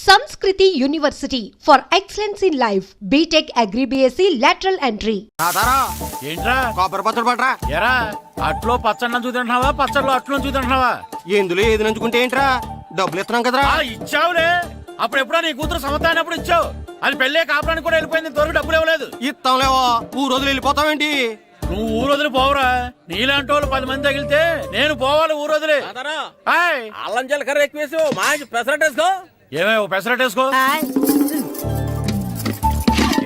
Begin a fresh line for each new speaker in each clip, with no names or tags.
Sanskriti University for excellence in life. BTech Agri BSc lateral entry.
ఏంట్రా
కొబ్బరి పచ్చడి పట్రా.
ఎరా అట్లో పచ్చడి చూద్దాంటున్నావా పచ్చడిలో అట్లో చూద్దాంటున్నావా?
ఎందులో ఏది నంచుకుంటే ఏంట్రా, డబ్బులు ఇస్తున్నాం కదరా.
ఇచ్చావులే, అప్పుడు ఎప్పుడో నీ కూతురు సమత అయినప్పుడు ఇచ్చావు. అది పెళ్ళే కాపురానికి కూడా వెళ్ళిపోయింది, ఇంతవరకు డబ్బులు ఇవ్వలేదు.
ఇస్తాంలేవో, ఊరు రోజులు వెళ్ళిపోతావేంటి?
నువ్వు ఊరు వదిలి పోవురా, నీలాంటి వాళ్ళు 10 మంది తగిలితే నేను పోవాలి ఊరు వదిలి.
అల్లం జీలకర్ర ఎక్కువ వేసి మంచి పెసరట్టేసుకో.
ఏమే పెసరట్టేసుకో.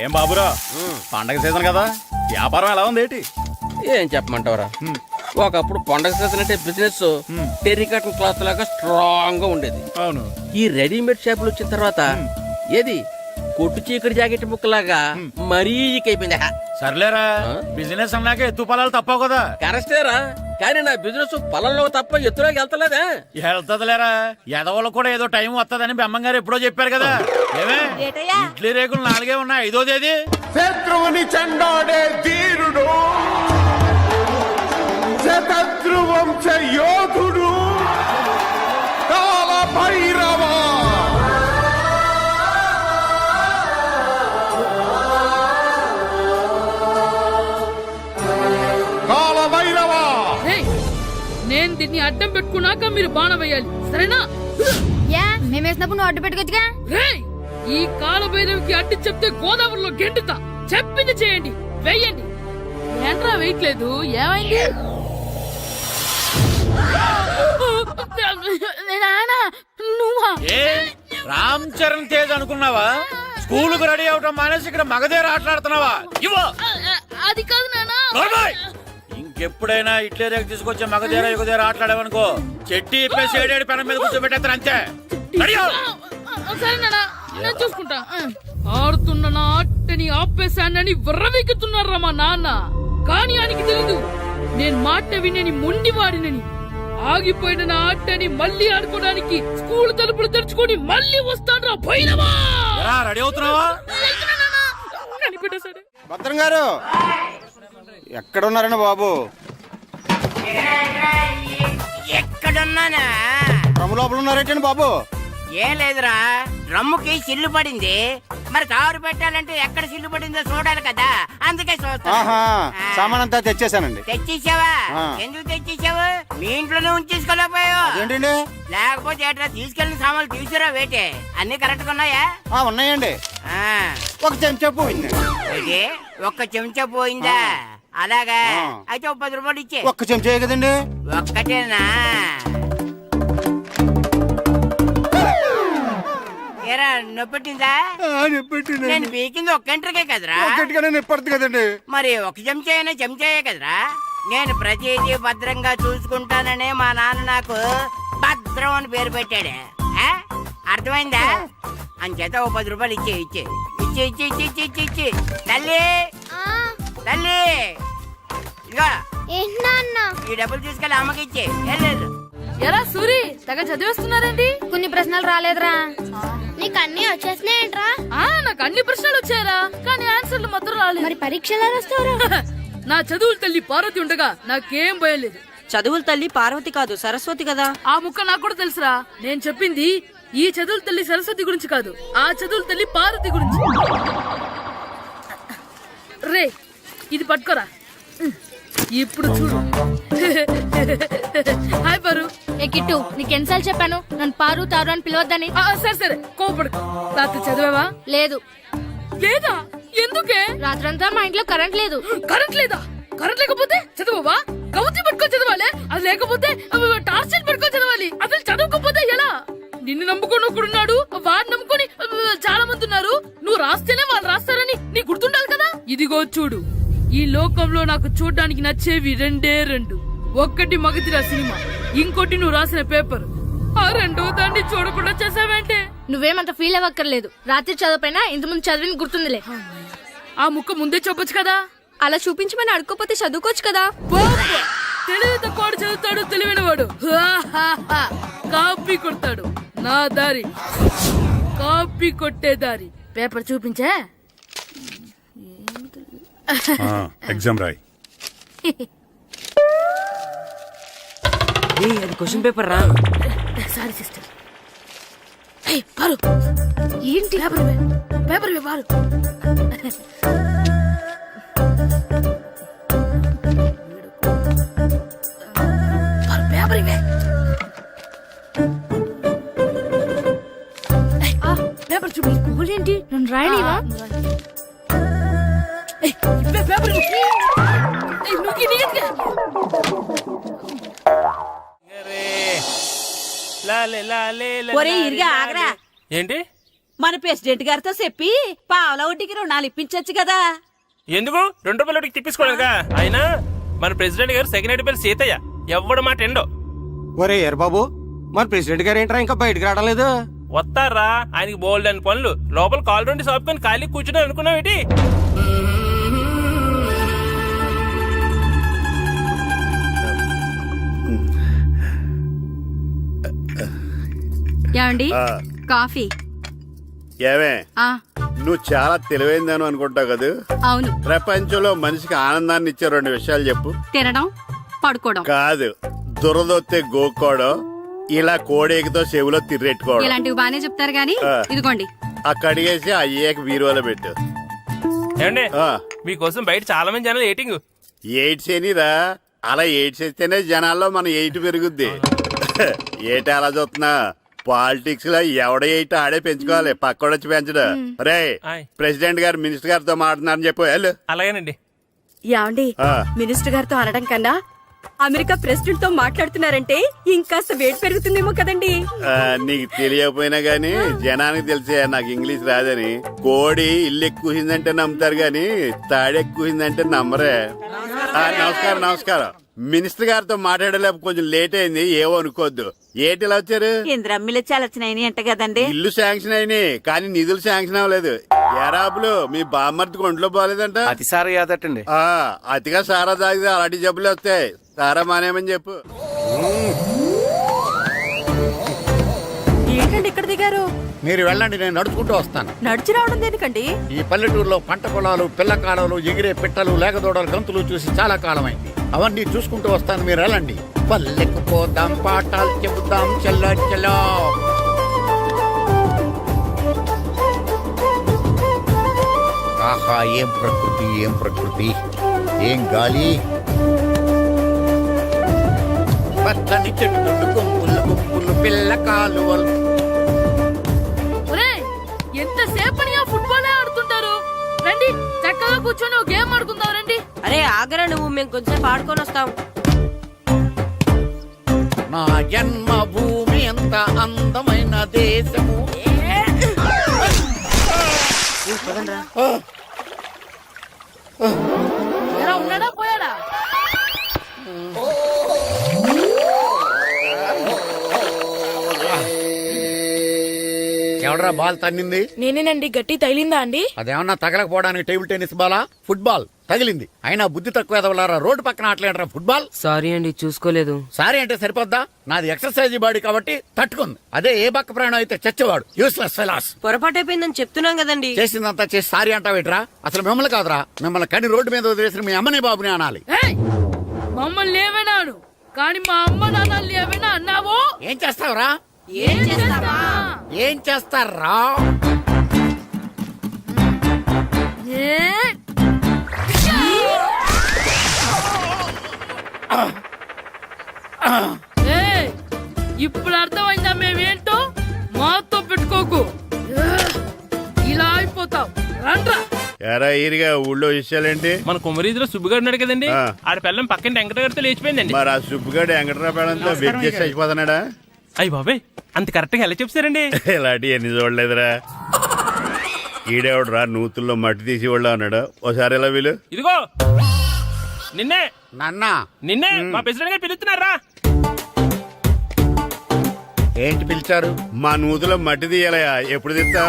ఏం బాబురా, పండగ సీజన్ కదా, వ్యాపారం ఎలా ఉంది ఏంటి?
ఏం చెప్పమంటావరా, ఒకప్పుడు పండగ సీజన్ అంటే బిజినెస్ టెర్రికాటన్ క్లాత్ లాగా స్ట్రాంగ్ గా ఉండేది.
అవును.
ఈ రెడీమేడ్ షాపులు వచ్చిన తర్వాత ఏది కొట్టు చీకటి జాకెట్ ముక్కలాగా మరీ అయిపోయింది.
సర్లేరా, బిజినెస్ అన్నాక ఎత్తు పొలాలు తప్పవు కదా.
కరెస్టేరా, కానీ నా బిజినెస్ పొలంలో తప్ప ఎత్తులోకి వెళ్తలేదా?
వెళ్తదిలేరా, ఎదవలకు కూడా ఏదో టైం వస్తుందని బెమ్మంగారు ఎప్పుడో చెప్పారు కదా. ఏమే ఇడ్లీ రేకులు 4 ఉన్నాయి, 5వ తేదీ.
శత్రువుని చెండాడే ధీరుడు, శతద్రు వంశ యోధుడు కాల భైరవ. కాల భైరవ,
నేను దీన్ని అడ్డం పెట్టుకున్నాక మీరు బాణ వేయాలి, సరేనా?
మేమేసినప్పుడు నువ్వు అడ్డు పెట్టుకోవచ్చుగా.
ఈ కాలభైరవికి అడ్డు చెప్తే గోదావరిలో గెంటుతా. చెప్పింది చేయండి, వెయ్యండి. ఏంట్రా వెయ్యట్లేదు, ఏమైంది? నువ్వా?
ఏ రామ్ చరణ్ తేజ్ అనుకున్నావా? స్కూల్ కు రెడీ అవటం మానేసి ఇక్కడ మగధీర ఆటలాడుతున్నావా?
అది కాదు నాన్న.
ఇంకెప్పుడైనా ఇట్లే రేపు తీసుకొచ్చే మగధీర యుగధీర ఆటలాడావనుకో, చెట్టి ఇప్పేసి 7 పెనం మీద కూర్చోబెట్టేస్తారు అంతే.
సరే నాన్న, నేను చూసుకుంటా. ఆడుతున్న నా ఆటని ఆపేశానని విర్రవీగుతున్నారా మా నాన్న. కానీ ఆయనకి తెలీదు నేను మాట వినని మొండివాడినని. ఆగిపోయిన నా ఆటని మళ్ళీ ఆడుకోవడానికి స్కూల్ తలుపులు తెరుచుకొని మళ్ళీ వస్తాడ్రా భైరవా.
రెడీ అవుతున్నావా?
సరే
భద్రం గారు ఎక్కడున్నారండి బాబు?
ఎక్కడున్నానా?
డ్రమ్ము లోపల ఉన్నారేంటండి బాబు?
ఏం లేదురా, డ్రమ్ముకి సిల్లు పడింది. మరి కారు పెట్టాలంటే ఎక్కడ సిల్లు పడిందో చూడాలి కదా, అందుకే
ఆహా, సామాన్ అంతా తెచ్చేసానండి.
తెచ్చేసావా? ఎందుకు తెచ్చేసావు? మీ ఇంట్లోనే ఉంచేసుకోలేకపోయావు
ఏంటండి?
లేకపోతే ఎట్లా తీసుకెళ్లిన సామాన్లు తీసుకురా వేటే. అన్ని కరెక్ట్ గా ఉన్నాయా?
ఉన్నాయండి. ఒక చెంచా పోయింది.
అయితే ఒక్క చెంచా పోయిందా? అలాగా, అయితే 10 రూపాయలు ఇచ్చే.
ఒక్క చెంచా కదండి?
ఒక్కటేనా? ఏరా నొప్పెట్టిందా? నేను పీకింది ఒక్క ఎంట్రకే కదరా.
నొప్పడుతుంది కదండి.
మరి ఒక చెంచాయనే చెంచాయే కదరా. నేను ప్రతిదీ భద్రంగా చూసుకుంటాననే మా నాన్న నాకు భద్రం అని పేరు పెట్టాడు. అర్థమైందా? అంచేత 10 రూపాయలు ఇచ్చే ఇచ్చే ఇచ్చే ఇచ్చే ఇచ్చే ఇచ్చే ఇచ్చే తల్లి తల్లి, ఇదిగో ఈ డబ్బులు తీసుకెళ్ళి అమ్మకి ఇచ్చే. లేదు
ఎరా సూరి, తెగ చదివేస్తున్నారండి.
కొన్ని ప్రశ్నలు రాలేదురా. నీకు అన్ని వచ్చేసినాయంట్రా?
నాకు అన్ని ప్రశ్నలు వచ్చాయరా, కానీ ఆన్సర్లు మాత్రం రాలేదు.
మరి పరీక్షలు రాస్తావురా?
నా చదువుల తల్లి పార్వతి ఉండగా నాకేం భయం లేదు.
చదువుల తల్లి పార్వతి కాదు, సరస్వతి కదా.
ఆ ముక్క నాకు కూడా తెలుసురా. నేను చెప్పింది ఈ చదువుల తల్లి సరస్వతి గురించి కాదు, ఆ చదువుల తల్లి పార్వతి గురించి. రే, ఇది పట్టుకోరా. ఇప్పుడు చూడు. హాయ్ పారు.
ఏ కిట్టు, నీకెన్నిసార్లు చెప్పాను నన్ను పారు తారు అని పిలవద్దని?
సరే సరే, కోపడుకో. రాత్రి చదివావా?
లేదు.
లేదా? ఎందుకే?
రాత్రంతా మా ఇంట్లో కరెంట్ లేదు.
కరెంట్ లేదా? కరెంట్ లేకపోతే చదవవా? కవతి పట్టుకొని చదవాలి. అది లేకపోతే టార్చ్ పట్టుకొని చదవాలి. అసలు చదవకపోతే ఎలా? నిన్ను నమ్ముకొని ఒకడున్నాడు, వాడిని నమ్ముకొని చాలా మంది ఉన్నారు. నువ్వు రాస్తేనే వాళ్ళు రాస్తారని నీ గుర్తుండాలి కదా. ఇదిగో చూడు, ఈ లోకంలో నాకు చూడడానికి నచ్చేవి 2. ఒక్కటి మగధీర సినిమా, ఇంకోటి నువ్వు రాసిన పేపర్. ఆ 2వ దాన్ని చూడకుండా చేసావేంటే?
నువ్వేమంత ఫీల్ అవ్వక్కర్లేదు. రాత్రి చదవపోయినా ఇంతకుముందు చదివిన గుర్తుందిలే.
ఆ ముక్క ముందే చెప్పొచ్చు కదా.
అలా చూపించమని అడుక్కోపోతే చదువుకోవచ్చు కదా.
తెలివి తక్కువ చదువుతాడు, తెలివైన వాడు కాపీ కొడతాడు. నా దారి కాపీ కొట్టే దారి. పేపర్ చూపించే.
ఎగ్జామ్ రాయ్.
అది క్వశ్చన్ పేపర్ రా.
Sorry sister. ఏయ్, పారు. ఏంటి పేపర్ ఇవ్వు, పారు. పారు, పేపర్ ఇవ్వే. ఏయ్, పేపర్ చూపి.
ఏంటి నన్ను రాయలేవా?
ఏయ్, ఇవ్వే పేపర్ ఇవ్వు. ఏయ్, నువ్వు నీట్గా.
ఒరే ఇరిగా ఆగరా.
ఏంటి
మన ప్రెసిడెంట్ గారితో చెప్పి పావలా వడ్డీకి రుణాలు ఇప్పించొచ్చు కదా.
ఎందుకు 2 రూపాయలు తిప్పించుకోలేదుగా. అయినా మన ప్రెసిడెంట్ గారు సెకండ్ హెడ్ పేరు సీతయ్య, ఎవ్వడు మాట ఎండో.
ఒరే ఎర్ బాబు, మన ప్రెసిడెంట్ గారు ఏంట్రా ఇంకా బయటకు రావడం లేదు?
వస్తారా, ఆయనకి బోల్డ్ అని పనులు. లోపల కాల్ రెండు సాపుకొని ఖాళీ కూర్చుని అనుకున్నావు ఏంటి?
ఏమండి కాఫీ?
ఏమే
ఆ
నువ్వు చాలా తెలివైందాను అనుకుంటావు కదా.
అవును.
ప్రపంచంలో మనిషికి ఆనందాన్ని ఇచ్చే 2 విషయాలు చెప్పు.
తినడం, పడుకోవడం.
కాదు, దురదొత్తే గోక్కోవడం, ఇలా కోడేకితో చెవులో తిర్రెట్టుకోవడం.
ఇలాంటివి బానే చెప్తారు గానీ ఇదిగోండి.
కడిగేసి అయ్యేకి బీరువాలో పెట్టు.
ఏమండి మీకోసం బయట చాలా మంది జనాలు ఎయిటింగ్.
ఎయిడ్స్ ఏనిరా, అలా ఎయిడ్స్ వేస్తేనే జనాల్లో మన ఎయిట్ పెరుగుద్ది. ఏటి అలా చూస్తున్నా? పాలిటిక్స్ లో ఎవడ ఎయిట్ ఆడే పెంచుకోవాలి, పక్కోడొచ్చి పెంచడం. రే ప్రెసిడెంట్ గారు మినిస్టర్ గారితో మాట్లాడుతున్నారని చెప్పు. వెళ్ళు.
అలాగేనండి.
యాండి మినిస్టర్ గారితో అనడం కన్నా అమెరికా ప్రెసిడెంట్ తో మాట్లాడుతున్నారంటే ఇంకాస్త వేడి పెరుగుతుందేమో కదండి.
నీకు తెలియకపోయినా గానీ జనానికి తెలిసే నాకు ఇంగ్లీష్ రాదని. కోడి ఇల్లు ఎక్కువసిందంటే నమ్ముతారు గాని తాడెక్కువసిందంటే నమ్మరే. నమస్కారం నమస్కారం. మినిస్టర్ గారితో మాట్లాడలేక కొంచెం లేట్ అయింది, ఏవో అనుకోవద్దు. ఏటి ఇలా వచ్చారు?
ఇంద్రమ్మిలు చాలా వచ్చినాయని అంట కదండి.
ఇల్లు శాంక్షన్ అయినాయి కానీ నిధులు శాంక్షన్ అవ్వలేదు. ఎరాబులు మీ బామ్మర్తికి ఒంట్లో పోలేదంట.
అతిసారి యాదటండి.
అతిగా సారా తాగితే అలాంటి జబ్బులు వస్తాయి. సారా మానేమని చెప్పు.
ఏంటండి ఇక్కడ దిగారు?
మీరు వెళ్ళండి, నేను నడుచుకుంటూ వస్తాను.
నడిచి రావడం దేనికండి?
ఈ పల్లెటూరులో పంట పొలాలు, పిల్ల కాలాలు, ఎగిరే పిట్టలు, లేకదోడలు, గంతులు చూసి చాలా కాలమైంది. అవన్నీ చూసుకుంటూ వస్తాను, మీరు వెళ్ళండి. పల్లెకు పోదాం, పాఠాలు చెబుతాం, చల్లో చల్లో. ఆహా, ఏం ప్రకృతి, ఏం ప్రకృతి, ఏం గాలి. పచ్చని చెట్లు, గుంపులు గుంపులు, పిల్ల కాలువలు.
ఎంతసేపని ఆ ఫుట్బాల్ ఆడుతుంటారు. రండి చక్కగా కూర్చొని ఒక గేమ్ ఆడుకుందాం. రండి.
అరే ఆగరా నువ్వు, మేము కొంచెం ఆడుకొని వస్తాం.
నా జన్మభూమి ఎంత అందమైన దేశము.
ఎలా ఉన్నాడా పోయాడా?
ఎవడరా బాల్ తన్నింది?
నేనేనండి. గట్టి తగిలిందా అండి?
అదేమన్నా తగలకపోవడానికి టేబుల్ టెన్నిస్ బాలా, ఫుట్బాల్ తగిలింది. అయినా బుద్ధి తక్కువ ఎదవలారా, రోడ్డు పక్కన ఆటలేడరా ఫుట్బాల్.
సారీ అండి, చూసుకోలేదు.
సారీ అంటే సరిపోద్దా? నాది ఎక్సర్సైజ్ బాడీ కాబట్టి తట్టుకుంది. అదే ఏ బక్క ప్రాణం అయితే చచ్చేవాడు. Useless fellas.
పొరపాటు అయిపోయిందని చెప్తున్నాం కదండి.
చేసిందంతా చేసి సారీ అంటావేట్రా? అసలు మిమ్మల్ని కాదురా, మిమ్మల్ని కని రోడ్డు మీద వదిలేసిన మీ అమ్మని బాబుని అనాలి.
మమ్మల్ని ఏమైనాను కానీ మా అమ్మ నాన్నల్ని ఏమైనా అన్నావో
ఏం చేస్తావురా?
ఏం చేస్తావా?
ఏం చేస్తారా?
ఇప్పుడు అర్థమైందా మేమేంటో? మాతో పెట్టుకోకు, ఇలా అయిపోతావు. రండ్రా.
ఎరా ఈరిగా ఊళ్ళో విషయాలేంటి?
మన కుమరీధిలో సుబ్బుగాడు ఉన్నాడు కదండి, ఆడ పిల్లం పక్కన వెంకటగారితో లేచిపోయిందండి.
మరి ఆ సుబ్బుగాడు వెంకటరాపేడంతో వెక్కేసి అయిపోతున్నాడా?
అయ్యి బాబాయ్, అంత కరెక్ట్ గా ఎలా చెప్తారండి?
ఇలాంటి ఎన్ని చూడలేదురా. ఈడేవడరా నూతుల్లో మట్టి తీసి వాళ్ళు అన్నాడు. ఓసారి ఎలా వీలు?
ఇదిగో నిన్నే
నాన్న,
నిన్నే మా ప్రెసిడెంట్ గారు పిలుస్తున్నారా?
ఏంటి పిలిచారు?
మా నూతులో మట్టి తీయాలయా, ఎప్పుడు తీస్తా?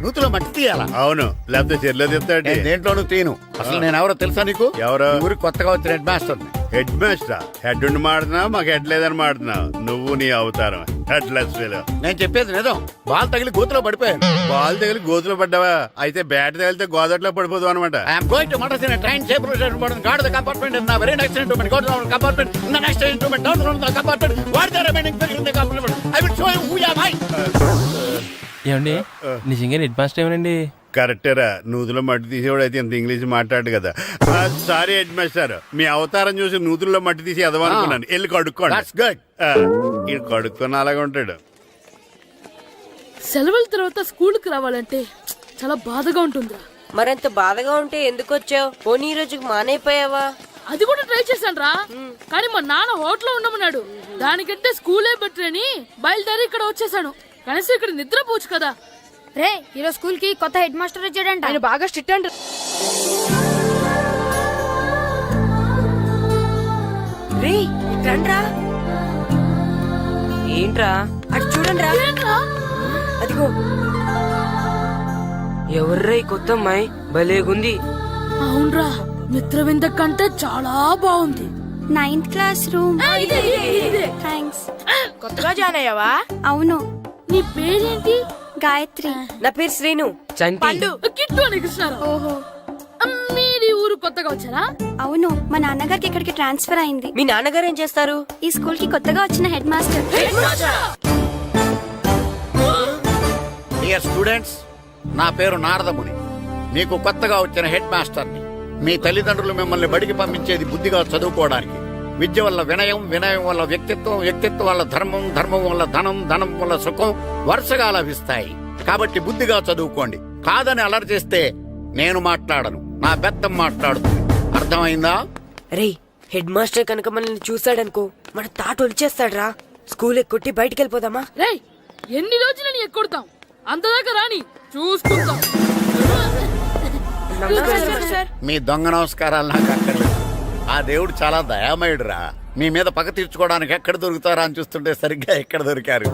నూతిలో మట్టి తీయాలా?
అవును, లేకపోతే చెర్లో తిస్తాడు.
నేను దేంట్లోనూ తీను. అసలు నేను ఎవరో తెలుసా నీకు?
ఎవరు?
ఈ ఊరికి కొత్తగా వచ్చిన head master.
Head master? Head ఉండి మాడుతున్నావు, మాకు హెడ్ లేదని మాడుతున్నావు. నువ్వు నీ అవతారం హెడ్ లెస్ ఫెలో.
నేను చెప్పేది నిజం. బాల్ తగిలి గోతులో పడిపోయాను.
బాల్ తగిలి గోతులో పడ్డావా? అయితే బ్యాట్ తగిలితే గోదట్లో పడిపోదు అనమాట.
I'm going to madness in train safeguard the compartment in very next instrument go down compartment in the next instrument down from the compartment what the remaining figure in the compartment I will show you who am I.
ఏమండి నిజంగా head master ఏమనండి?
కరెక్టేరా, నూతులో మట్టి తీసేవాడు అయితే ఇంత English మాట్లాడు కదా. Sorry head master, మీ అవతారం చూసి నూతుల్లో మట్టి తీసి ఎదవనుకున్నాను. వెళ్ళి కడుక్కోండి.
That's good.
ఇది కడుక్కొని అలాగే ఉంటాడు.
సెలవుల తర్వాత స్కూల్కి రావాలంటే చాలా బాధగా ఉంటుందిరా.
మరంత బాధగా ఉంటే ఎందుకు వచ్చావు? పోనీ ఈ రోజుకి మానైపోయావా?
అది కూడా ట్రై చేశాను రా, కానీ మా నాన్న హోటల్లో ఉండమన్నాడు. దానికంటే స్కూలే బెటర్ అని బయలుదేరి ఇక్కడ వచ్చేసాను. కనీసం ఇక్కడ నిద్రపోవచ్చు కదా.
రే ఈరోజు స్కూల్ కి కొత్త హెడ్ మాస్టర్ వచ్చాడంట.
ఆయన బాగా స్ట్రిక్ట్ అంట.
రే రండ్రా. ఏంట్రా అటు చూడండి రా.
ఏంట్రా?
అదిగో
ఎవర్రా ఈ కొత్త అమ్మాయి? భలేగుంది.
అవునరా, మిత్రవింద కంటే చాలా బాగుంది.
9th class room.
ఇదే.
థ్యాంక్స్.
కొత్తగా జాయిన్ అయ్యావా?
అవును.
నీ పేరేంటి?
గాయత్రి.
నా పేరు శ్రీను.
చంటి.
కిట్టు అని కృష్ణారావు.
ఓహో.
మీది ఊరు కొత్తగా వచ్చారా?
అవును, మా నాన్నగారికి ఇక్కడికి ట్రాన్స్ఫర్ అయింది.
మీ నాన్నగారు ఏం చేస్తారు?
ఈ స్కూల్ కి కొత్తగా వచ్చిన హెడ్ మాస్టర్.
డియర్ స్టూడెంట్స్, నా పేరు నారదముని. మీకు కొత్తగా వచ్చిన హెడ్ మాస్టర్ని. మీ తల్లిదండ్రులు మిమ్మల్ని బడికి పంపించేది బుద్ధిగా చదువుకోవడానికి. విద్య వల్ల వినయం, వినయం వల్ల వ్యక్తిత్వం, వ్యక్తిత్వం వల్ల ధర్మం, ధర్మం వల్ల ధనం, ధనం వల్ల సుఖం వరుసగా లభిస్తాయి. కాబట్టి బుద్ధిగా చదువుకోండి. కాదని అలర్ చేస్తే నేను మాట్లాడను, నా బెత్తం మాట్లాడుతుంది. అర్థమైందా?
రే హెడ్ మాస్టర్ కనుక మనల్ని చూసాడనుకో మన తాట వచ్చేస్తాడ్రా. స్కూల్ ఎక్కొట్టి బయటికి వెళ్ళిపోదామా?
రేయ్, ఎన్ని రోజులని ఎక్కొడతాం? అంతదాకా రాని చూసుకుంటాం.
మీ దొంగ నమస్కారాలు నాకు అక్కర్లేదు. ఆ దేవుడు చాలా దయామయుడురా. మీ మీద పగ తీర్చుకోవడానికి ఎక్కడ దొరుకుతారా అని చూస్తుంటే సరిగ్గా ఎక్కడ దొరికారు.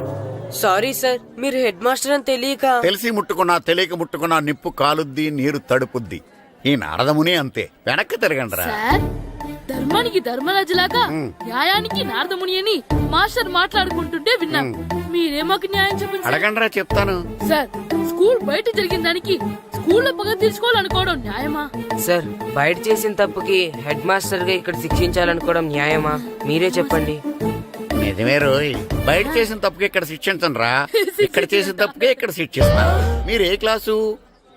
సారీ సార్, మీరు హెడ్ మాస్టర్ అని తెలియక.
తెలిసి ముట్టుకున్నా తెలియక ముట్టుకున్నా నిప్పు కాలుద్ది, నీరు తడుపుద్ది. ఈ నారదముని అంతే. వెనక్కి తిరగండి రా.
సార్, ధర్మానికి ధర్మరాజులాగా న్యాయానికి నారదముని అని మాస్టర్ మాట్లాడుకుంటుంటే విన్నాం. మీరే మాకు న్యాయం చెప్పండి.
అడగండి రా, చెప్తాను.
సార్, స్కూల్ బయట జరిగిన దానికి స్కూల్లో పగ తీర్చుకోవాలనుకోవడం న్యాయమా?
సార్, బయట చేసిన తప్పుకి హెడ్ మాస్టర్ గా ఇక్కడ శిక్షించాలనుకోవడం న్యాయమా? మీరే చెప్పండి.
నిజమే రోయ్, బయట చేసిన తప్పుకి ఇక్కడ శిక్షించను రా. ఇక్కడ చేసిన తప్పుకే ఇక్కడ శిక్షిస్తున్నారు. మీరు ఏ క్లాసు?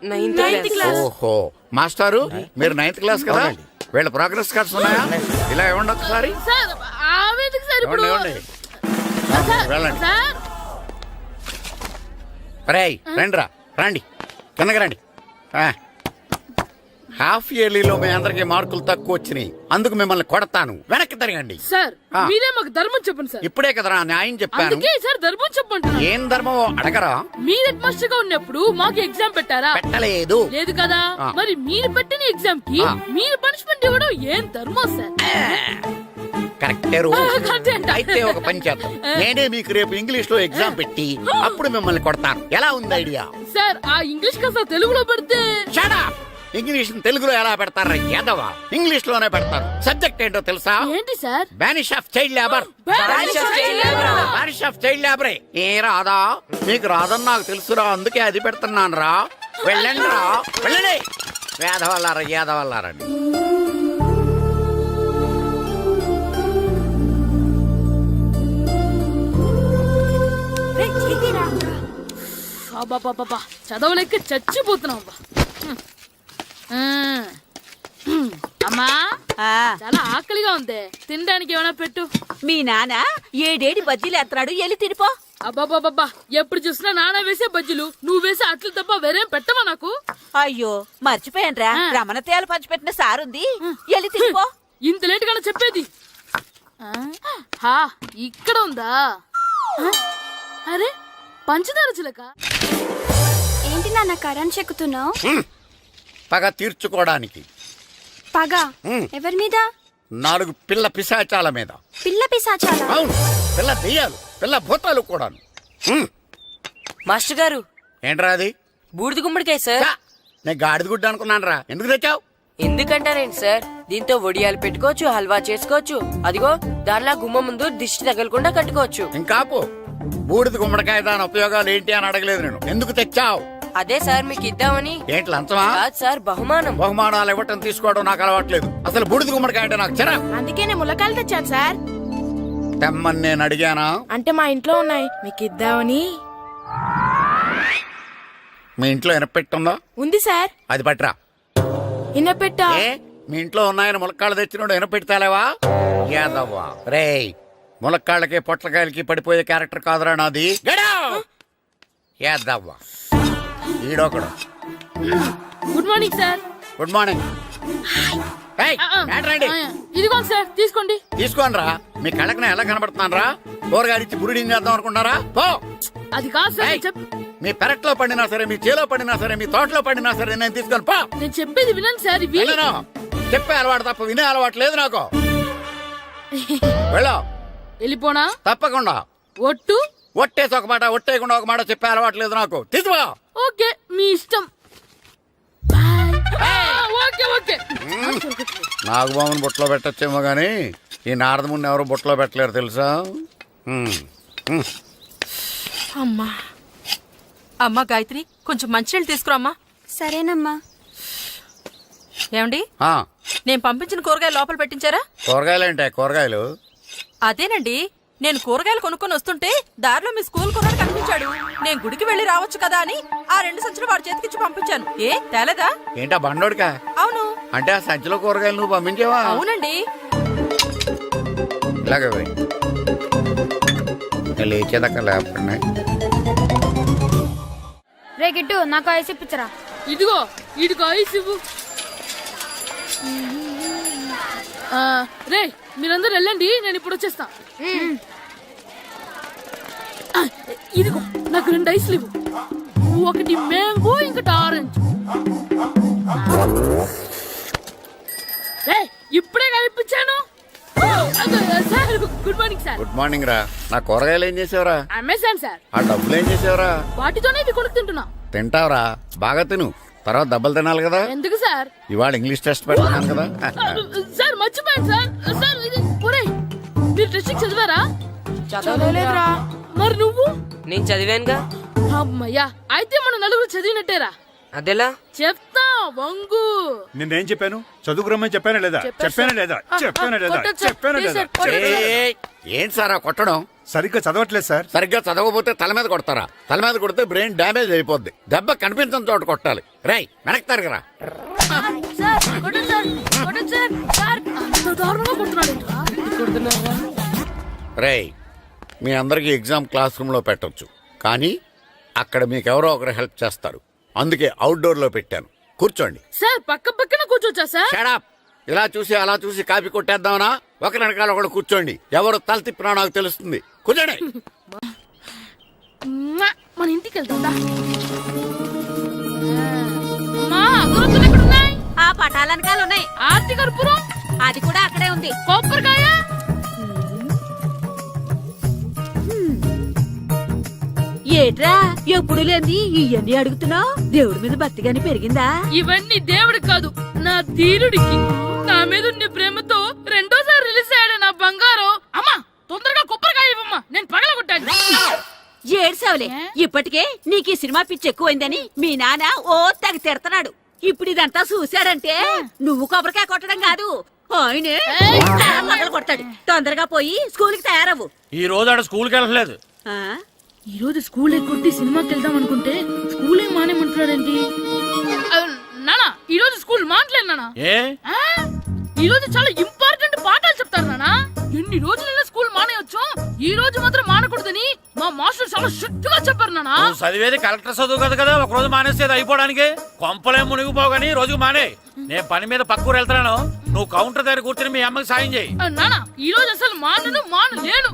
9th class.
ఓహో, మాస్టారు మీరు 9th క్లాస్ కదా? వీళ్ళ ప్రోగ్రెస్ కార్డ్స్ ఉన్నాయా? ఇలా ఇవ్వండి ఒకసారి.
సార్, ఆవేదకు సార్ ఇప్పుడు.
ఇవ్వండి.
సార్,
వెళ్ళండి.
సార్.
రేయ్ రండి రా, రండి కిందకి రండి. హాఫ్ ఇయర్లీలో మీ అందరికి మార్కులు తక్కువ వచ్చినాయి, అందుకు మిమ్మల్ని కొడతాను. వెనక్కి తిరగండి.
సార్, మీరే మాకు ధర్మం చెప్పండి సార్.
ఇప్పుడే కదరా న్యాయం చెప్పాను.
అందుకే సార్ ధర్మం చెప్పంటున్నా.
ఏం ధర్మం అడగరా?
మీరు హెడ్ మాస్టర్ గా ఉన్నప్పుడు మాకు ఎగ్జామ్ పెట్టారా?
పెట్టలేదు.
లేదు కదా. మరి మీరు పెట్టిన ఎగ్జామ్ కి మీరు పనిష్మెంట్ ఇవ్వడం ఏం ధర్మం సార్?
కరెక్టే రో. అయితే ఒక పని చేద్దాం, నేనే మీకు రేపు ఇంగ్లీష్ లో ఎగ్జామ్ పెట్టి అప్పుడు మిమ్మల్ని కొడతాను. ఎలా ఉంది ఐడియా?
సార్, ఆ ఇంగ్లీష్ కాస్త తెలుగులో పెడితే.
Shut up! ఇంగ్లీష్ తెలుగులో ఎలా పెడతారా యాదవా? ఇంగ్లీష్ లోనే పెడతారు. సబ్జెక్ట్ ఏంటో తెలుసా?
ఏంటి sir?
Banish of child labour. Banish of child లేబరే. ఏ రాదా? మీకు రాదని నాకు తెలుసురా, అందుకే అది పెడుతున్నాను రా. వెళ్ళండి రా, వెళ్ళండి. వేదవల్లారా, యాదవల్లారండి.
చదవలేక చచ్చిపోతున్నాం. అమ్మా, చాలా ఆకలిగా ఉంది, తినడానికి ఏమైనా పెట్టు.
మీ నాన్న ఏడేడి బజ్జీలు ఎత్తాడు, ఎల్లి తినిపో.
అబ్బాబాబా, ఎప్పుడు చూసినా నాన్న వేసే బజ్జీలు, నువ్వు వేసే అట్లు తప్ప వేరేం పెట్టవా నాకు?
అయ్యో మర్చిపోయానురా, రమణ తేలు పంచిపెట్టిన సారుంది, ఎల్లి తినిపో.
ఇంత లేట్ గా చెప్పేది. హా, ఇక్కడ ఉందా? అరే, పంచదార చిలక.
ఏంటి నాన్న కరెంట్ చెక్కుతున్నావు?
పగ తీర్చుకోవడానికి.
పగ ఎవరి మీద?
4 పిల్ల పిశాచాల మీద.
పిల్ల పిశాచాలా?
అవును, పిల్ల దెయ్యాలు, పిల్ల భూతాలు కూడాను.
మాస్టర్ గారు,
ఏంట్రా అది?
బూడిద గుమ్మడికాయ సార్.
ఛా, నేను గాడిద గుడ్డ అనుకున్నాను రా. ఎందుకు తెచ్చావు?
ఎందుకంటారేంటి సార్, దీంతో వడియాలు పెట్టుకోవచ్చు, హల్వా చేసుకోవచ్చు. అదిగో దానిలా గుమ్మ ముందు దిష్టి తగలకుండా కట్టుకోవచ్చు.
ఇంకాపు బూడిద గుమ్మడికాయ దాని ఉపయోగాలు ఏంటి అని అడగలేదు నేను. ఎందుకు తెచ్చావు?
అదే సార్ మీకు ఇద్దామని.
ఏంటి లంచమా?
కాదు సార్, బహుమానం.
బహుమానాలు ఇవ్వటం తీసుకోవడం నాకు అలవాట్లేదు. అసలు బూడిద గుమ్మడికాయ అంటే నాకు చిరా.
అందుకే నేను ములకాయలు తెచ్చాను సార్.
తెమ్మని నేను అడిగానా?
అంటే మా ఇంట్లో ఉన్నాయి, మీకు ఇద్దామని.
మీ ఇంట్లో ఎనపెట్టుందా?
ఉంది సార్.
అది పట్రా.
ఇన్నపెట్టా?
ఏ మీ ఇంట్లో ఉన్నాయని ములక్కాళ్ళు తెచ్చినోడు ఎనపెట్టాలేవా? యాదవ్వా రేయ్, ములక్కాళ్ళకి పొట్లకాయలకి పడిపోయే క్యారెక్టర్ కాదురా నాది. యాదవ్వా ఈడొకడు.
Good morning sir.
Good morning.
ఇదిగో సార్, తీసుకోండి.
తీసుకోని రా. మీ కళ్ళకి నేను ఎలా కనబడుతున్నాను రా? కూరగాయలిచ్చి బురుడి చేద్దాం అనుకుంటారా? పో.
అది కాదు సార్.
ఏయ్, మీ పెరట్లో పండినా సరే, మీ చేలో పండినా సరే, మీ తోటలో పండినా సరే నేను తీసుకొని పో.
నేను చెప్పేది వినండి సార్. ఇవి
వెళ్ళను. చెప్పే అలవాటు తప్ప వినే అలవాటు లేదు నాకు. వెళ్ళా.
వెళ్ళిపోనా?
తప్పకుండా.
ఒట్టు?
ఒట్టేసి ఒక మాట, ఒట్టేయకుండా ఒక మాట చెప్పే అలవాటు లేదు నాకు. తీసుకో.
ఓకే, మీ ఇష్టం. Okay okay.
నాగబాబుని బుట్టలో పెట్టచ్చేమో గాని ఈ నారదముని ఎవరు బుట్టలో పెట్టలేరు తెలుసా?
అమ్మా అమ్మా గాయత్రి, కొంచెం మంచినీళ్ళు తీసుకురామ్మా.
సరేనమ్మా.
ఏమండి,
ఆ,
నేను పంపించిన కూరగాయలు లోపల పెట్టించారా?
కూరగాయలు ఏంటే కూరగాయలు?
అదేనండి, నేను కూరగాయలు కొనుక్కొని వస్తుంటే దారిలో మీ స్కూల్ కుర్రాడు కనిపించాడు. నేను గుడికి వెళ్లి రావచ్చు కదా అని ఆ 2 సంచులు వాడి చేతికిచ్చి పంపించాను. ఏ తేలేదా?
ఏంటా బండోడికా?
అవును.
అంటే ఆ సంచిలో కూరగాయలు నువ్వు పంపించావా?
అవునండి.
ఇలాగే పోయి లేచేదాకా లేకుండా.
రే గిట్టు, నాకు ఐస్ ఇప్పించరా.
ఇదిగో ఇదిగో ఐస్ ఇవ్వు. రే మీరందరూ వెళ్ళండి, నేను ఇప్పుడు వచ్చేస్తా. ఇదిగో నాకు 2 ఐస్లు ఇవ్వు. ఒకటి మ్యాంగో, ఇంకటి ఆరెంజ్. ఇప్పుడే కనిపించాను. Sir good morning sir.
Good morning రా. నా కూరగాయలు ఏం చేసావురా?
Amazon sir.
ఆ డబ్బులు ఏం చేసావురా?
వాటితోనే ఇవి కొనుక్కు తింటున్నా.
తింటావురా, బాగా తిను. తర్వాత దెబ్బలు తినాలి కదా.
ఎందుకు సార్?
ఇవాళ ఇంగ్లీష్ టెస్ట్ పెడతాను కదా.
సార్ మర్చిపోయాను సార్. సార్ ఇది ఒరేయ్, మీరు టెస్టింగ్ చదివారా?
చదవలేదురా.
మరి నువ్వు?
నేను చదివానుగా.
అమ్మయ్యా, అయితే మన నలుగురు చదివినట్టేరా.
అదెలా?
చెప్తా వంగు.
నిన్నేం చెప్పాను? చదువుకురమ్మని చెప్పానా లేదా? చెప్పానా లేదా? చెప్పానా లేదా? చెప్పానా లేదా?
ఏయ్, ఏంటి సార్ ఆ కొట్టడం?
సరిగ్గా చదవట్లేదు సార్.
సరిగ్గా చదవకపోతే తల మీద కొడతారా? తల మీద కొడితే బ్రెయిన్ డ్యామేజ్ అయిపోద్ది. దెబ్బ కనిపించని చోట కొట్టాలి. రై వెనక్కి తరగరా. రేయ్, మీ అందరికి ఎగ్జామ్ క్లాస్ రూమ్ లో పెట్టొచ్చు, కానీ అక్కడ మీకెవరో ఒకరు హెల్ప్ చేస్తారు. అందుకే అవుట్డోర్ లో పెట్టాను. కూర్చోండి.
సార్ పక్క పక్కన కూర్చోచ్చా సార్?
షడప్. ఇలా చూసి అలా చూసి కాపీ కొట్టేద్దామనా? ఒకరి వెనకాల ఒకడు కూర్చోండి. ఎవరు తల తిప్పినా నాకు తెలుస్తుంది. కూర్చోండి.
మన ఇంటికి వెళ్తుందా? అగరొత్తులు ఎక్కడున్నాయి?
ఆ పటాలనకాలు ఉన్నాయి.
ఆర్తి కర్పూరం
అది కూడా అక్కడే ఉంది.
కొబ్బరికాయ
ఏట్రా ఎప్పుడు లేని ఇవన్నీ అడుగుతున్నావు? దేవుడి మీద భక్తి గాని పెరిగిందా?
ఇవన్నీ దేవుడికి కాదు, నా ధీరుడికి. నా మీద ఉండే ప్రేమతో 2వ సారి రిలీజ్ అయ్యాడు నా బంగారం. అమ్మా తొందరగా కొబ్బరికాయ ఇవ్వమ్మా, నేను పగలగొట్టాను.
ఏడ్సావులే, ఇప్పటికే నీకు ఈ సినిమా పిచ్చి ఎక్కువైందని మీ నాన్న ఓ తెగ తిడతాడు. ఇప్పుడు ఇదంతా చూశాడంటే నువ్వు కొబ్బరికాయ కొట్టడం కాదు, ఆయనే పగలు కొడతాడు. తొందరగా పోయి స్కూల్ కి తయారవ్వు.
ఈ రోజు ఆడ స్కూల్కి వెళ్ళలేదు.
ఈ రోజు స్కూల్ ఎక్కొట్టి సినిమాకి వెళ్దాం అనుకుంటే స్కూల్ ఏం మానేమంటున్నాడేంటి? నానా ఈ రోజు స్కూల్ మానట్లేదు నానా.
ఏ
ఈ రోజు చాలా ఇంపార్టెంట్ పాఠాలు చెప్తారు నానా. ఎన్ని రోజులైనా స్కూల్ మానేయొచ్చు, ఈ రోజు మాత్రం మానకూడదని మా మాస్టర్ చాలా స్ట్రిక్ట్ గా చెప్పారు నానా.
చదివేది కలెక్టర్ చదువు కదా కదా, ఒక రోజు మానేసేది అయిపోవడానికి. కొంపలే మునిగిపోగాని రోజుకు మానే. నేను పని మీద పక్కూరు వెళ్తాను, నువ్వు కౌంటర్ దగ్గర కూర్చొని మీ అమ్మకి సాయం చేయి.
నానా ఈ రోజు అసలు మానలేను.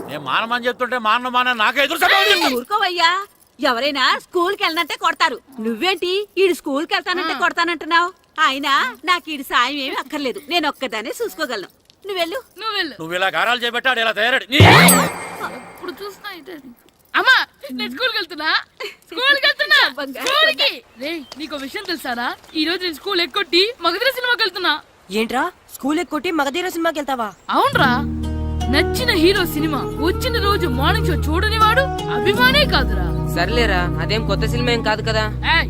నేను మానమని చెప్తుంటే మాన నాకే ఎదురు
ఊరుకోవయ్యా, ఎవరైనా స్కూల్ కి వెళ్ళనంటే కొడతారు. నువ్వేంటి ఈడు స్కూల్ కి వెళ్తానంటే కొడతానంటున్నావు? అయినా నాకు ఈడు సాయం ఏమి అక్కర్లేదు, నేను ఒక్కదాన్ని చూసుకోగలను. నువ్వెళ్ళు.
నువ్వు ఇలా గారాలు చేపెట్టాడు ఇలా తయారాడు.
ఇప్పుడు చూస్తా. అమ్మా నేను స్కూల్కి వెళ్తున్నా.
బంగారు
రే నీకు విషయం తెలుసారా? ఈ రోజు నేను స్కూల్ ఎక్కొట్టి మగధీర సినిమాకి వెళ్తున్నా.
ఏంట్రా స్కూల్ ఎక్కొట్టి మగధీర సినిమాకి వెళ్తావా?
అవునరా, నచ్చిన హీరో సినిమా వచ్చిన రోజు మార్నింగ్ షో చూడని వాడు అభిమానే కాదురా.
సర్లేరా, అదేం కొత్త సినిమా ఏం కాదు కదా.
ఏయ్,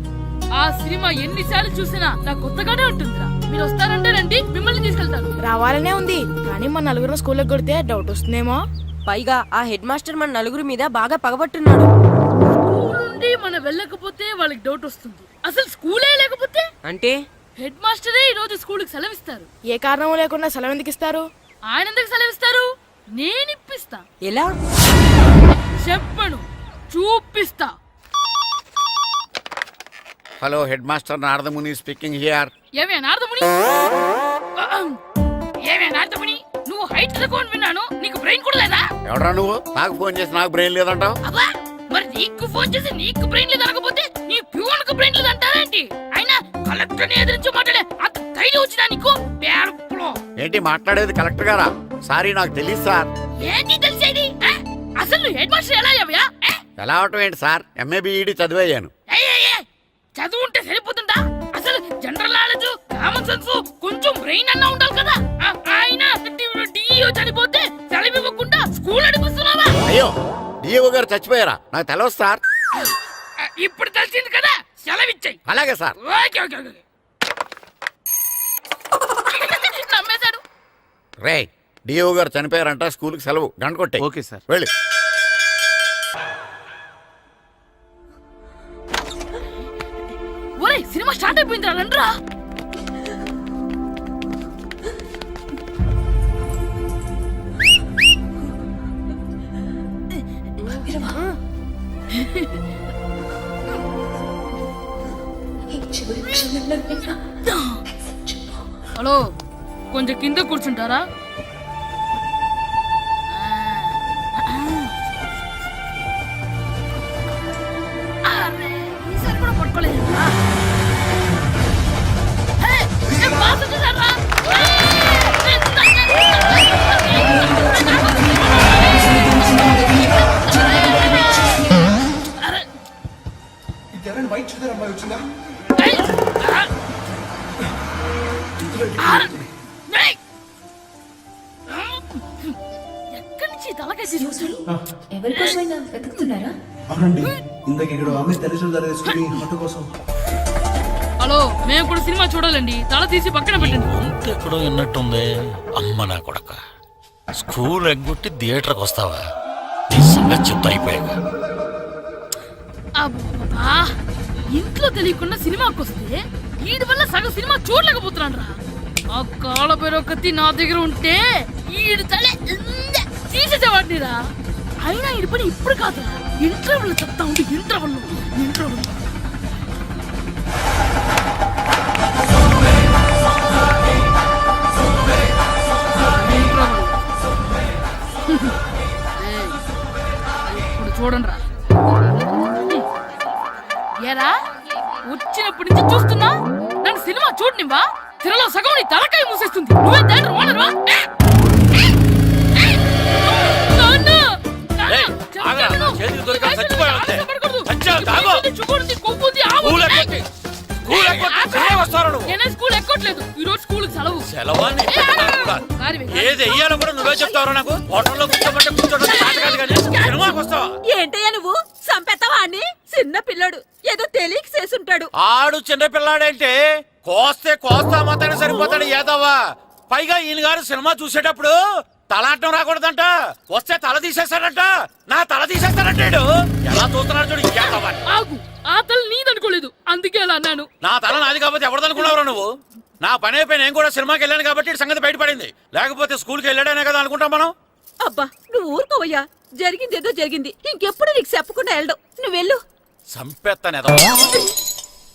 ఆ సినిమా ఎన్నిసార్లు చూసినా నాకు కొత్తగానే ఉంటుందిరా. మీరు వస్తారంటే రండి, మిమ్మల్ని తీసుకెళ్తాను.
రావాలనే ఉంది కానీ మన నలుగురు స్కూల్లో కొడితే డౌట్ వస్తుందేమో.
పైగా ఆ హెడ్ మాస్టర్ మన నలుగురు మీద బాగా పగబట్టున్నాడు.
స్కూల్ నుండి మనం వెళ్ళకపోతే వాళ్ళకి డౌట్ వస్తుంది. అసలు స్కూలే లేకపోతే
అంటే
హెడ్ మాస్టరే ఈ రోజు స్కూల్ కి సెలవిస్తారు.
ఏ కారణం లేకుండా సెలవు ఎందుకు ఇస్తారు?
ఆయన ఎందుకు సెలవిస్తారు? నేను ఇప్పిస్తా.
ఎలా
చెప్పను, చూపిస్తా.
Hello head master Naradamuni speaking here.
ఏమే నారదముని, ఏమే నారదముని, నువ్వు హైట్ రికార్డ్ విన్నాను, నీకు బ్రెయిన్ కూడా లేదా?
ఎవడా నువ్వు? నాకు ఫోన్ చేసి నాకు బ్రెయిన్ లేదంటావు?
అబ్బా, మరి నీకు ఫోన్ చేసి నీకు బ్రెయిన్ లేదు అనకపోతే నీ ప్యూన్ కు బ్రెయిన్ లేదు అంటారేంటి? అయినా కలెక్టర్ ని ఎదిరించి మాట్లాడే అంత ధైర్యం వచ్చినా నీకు? పేరులో
ఏంటి మాట్లాడేది? కలెక్టర్ గారా? సారీ, నాకు తెలియదు సార్.
ఏంటి తెలిసేది? అసలు నువ్వు హెడ్ మాస్టర్ ఎలా అయ్యావయ్యా?
ఎలా అవటం ఏంటి సార్? MA B Ed చదివయ్యాను.
చదువు ఉంటే సరిపోతుందా? అసలు జనరల్ నాలెడ్జ్, కామన్ సెన్స్, కొంచెం బ్రెయిన్ అన్నా ఉండాలి కదా. ఆయన డిఇఓ చనిపోతే సెలవు ఇవ్వకుండా స్కూల్ అడిపిస్తున్నావా?
అయ్యో, డిఓ గారు చచ్చిపోయారా? నాకు తెలవదు సార్.
ఇప్పుడు తెలిసింది కదా, సెలవు ఇచ్చాయి.
అలాగే సార్.
Okay okay okay. నమ్మేశాడు.
రే, డిఓ గారు చనిపోయారంట, స్కూల్కి సెలవు. గంట కొట్టే.
Okay sir.
వెళ్ళి.
ఒరేయ్, సినిమా స్టార్ట్ అయిపోయింది, రండ్రా. హలో, కొంచెం కింద కూర్చుంటారా? అరే, ఈసారి కూడా పట్టుకోలేదు. ఎక్కడి నుంచి తలకేసి
ఎవరికోసమైనా వెతుకుతున్నారా?
అవునండి, ఇందాక ఇక్కడ ఆమె తల్లిదండ్రులు తీసుకుని ఆటో కోసం.
హలో, మేము కూడా సినిమా చూడాలండి. తల తీసి పక్కన పెట్టండి.
ఎక్కడో విన్నట్టుంది. అమ్మ నా కొడక, స్కూల్ ఎగ్గొట్టి థియేటర్కి వస్తావా? నీ సంగతి చెప్తా అయిపోయాక.
అబ్బా, ఇంట్లో తెలియకుండా సినిమాకి వస్తే వీడి వల్ల సగం సినిమా చూడలేకపోతున్నాను రా. ఆ కాళ్ళ పేరొకతి నా దగ్గర ఉంటే ఈడు తలే తీసేసేవాడిని రా. అయినా ఈడి పని ఇప్పుడు కాదురా, ఇంటర్వెల్ చెప్తా ఉంటే ఇంటర్వెల్. ఇప్పుడు చూడండి రా. ఏరా, వచ్చినప్పటి నుంచి చూస్తున్నా, నన్ను సినిమా చూడనివ్వా? తిరలో సగం నీ తలకాయ మూసేస్తుంది. నువ్వే థియేటర్ ఓనర్వా? స్కూల్ ఎక్కట్లేదు, ఈ రోజు స్కూల్ సెలవు.
ఏది వెయ్యాలో కూడా నువ్వే చెప్తావు. నాకు హోటల్లో కూర్చోబట్టే కూర్చోడం కాదు కానీ సినిమాకి వస్తావా?
ఏంటయ్యా నువ్వు సంపెత్తవా అని? చిన్న పిల్లడు ఏదో తెలియక చేసుంటాడు.
ఆడు చిన్న పిల్లాడంటే కోస్తే కోస్తా మాత్రమే సరిపోతాడు ఏదవ్వా. పైగా ఈయన గారు సినిమా చూసేటప్పుడు తలాటం రాకూడదంట, వస్తే తల తీసేస్తాడంట. నా తల తీసేస్తాడంటాడు. ఎలా చూస్తున్నాడు చూడు. ఇంకేదవ్వా,
ఆ తల నీదనుకోలేదు, అందుకే అలా అన్నాను.
నా తల నాది కాబట్టి ఎవరిదనుకున్నావురా నువ్వు? నా పని అయిపోయి నేను కూడా సినిమాకి వెళ్ళాను కాబట్టి సంగతి బయటపడింది. లేకపోతే స్కూల్కి వెళ్ళాడనే కదా అనుకుంటాం మనం.
అబ్బా నువ్వు ఊరుకోవయ్యా, జరిగిందేదో జరిగింది. ఇంకెప్పుడు నీకు చెప్పకుండా వెళ్ళడు. నువ్వు వెళ్ళు.
సంపెత్తనేదా